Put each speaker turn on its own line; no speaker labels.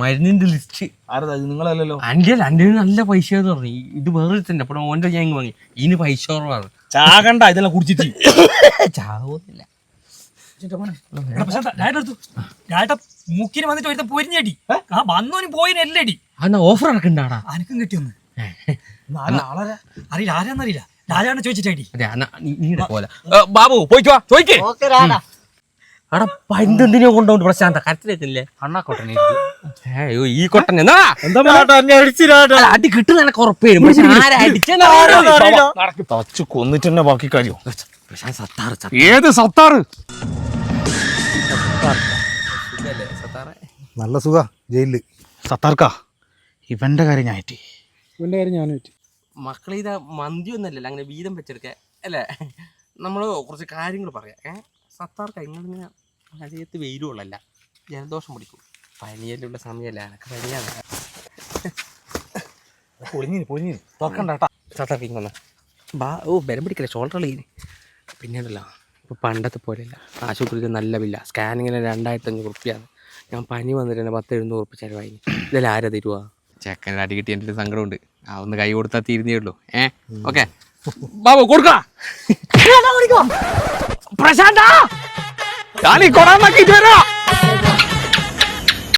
മരുന്നിന്റെ ലിസ്റ്റ്
നിങ്ങളല്ലോ
അന്റെ നല്ല പൈസ പറഞ്ഞു. ഇത് വേറെ തന്നെ അപ്പോൾ ഓൻ്റെ ഞാൻ വാങ്ങി. ഇതിന് പൈസ കുറവാണ്.
ചാകണ്ട ഇതെല്ലാം കുടിച്ചിട്ട്
ചാവുന്നില്ല.
മുക്കിന് വന്നിട്ട് ഒരുത്ത പൊരിഞ്ഞടി വന്നോനും പോയിനല്ലടി.
അന്നാ ഓഫർ ഇറക്കണ്ടാടാ.
അനക്കും കിട്ടിയൊന്ന് അറിയില്ല, ആരാന്നറിയില്ല. രാജാവിനെ ചോദിച്ചിട്ടടി.
ബാബു പോയിട്ടോ ചോദിക്കേ. അവിടെ പന്തെന്തിനോ കൊണ്ടുപോണ്ട് പ്രശാന്ത കരത്തിലേക്കില്ലേ
അണ്ണാക്കോട്ടെ
അയ്യോ ഈ കൊട്ടനെ അടി കിട്ടുന്ന എനക്ക് ഉറപ്പേരും. പക്ഷെ
തച്ചു കൊന്നിട്ട് തന്നെ ബാക്കി കാര്യം.
പ്രശാന്ത് സത്താറ്
ഏത് സത്താറ്?
നല്ല സുഖ ജയിലില്.
സത്താർക്കാ ഇവന്റെ കാര്യം ഞാറ്റി.
മക്കളെ ഇതാ മന്തി ഒന്നല്ലല്ലോ അങ്ങനെ വീതം വെച്ചെടുക്ക അല്ലേ. നമ്മൾ കുറച്ച് കാര്യങ്ങൾ പറയാം. സത്താർക്ക് ഇങ്ങനെ മഴയത്ത് വെയിലുള്ളല്ല, ജലദോഷം പിടിക്കും. പനിയെല്ലുള്ള സമയമല്ല, എനക്ക് പനിയാണ്.
തുറക്കണ്ട
സത്താർക്ക് ഇങ്ങനെ ബലം പിടിക്കല്ലേ ഷോൾഡറിൽ. പിന്നെ ഉണ്ടല്ലോ ഇപ്പോൾ പണ്ടത്തെ പോലെയല്ല, ആശുപത്രിക്ക് നല്ല ബില്ല. സ്കാനിങ്ങിന് 2500 റുപ്യാണ്. ഞാൻ പനി വന്നിട്ട് തന്നെ 10-700 റുപ്യ ചിലവായി. ഇതെല്ലാം ആരാ തരുവാ? ചെക്കൻ്റെ അടി കിട്ടി എൻ്റെ സങ്കടമുണ്ട്. ഒന്ന് കൈ കൊടുത്താൽ തീരുന്നേ ഉള്ളൂ. ഓക്കെ ബാബു കൊടുക്ക. പ്രശാന്താ ഞാൻ ഈ കൊടാൻ നോക്കിയിട്ട് വരാം.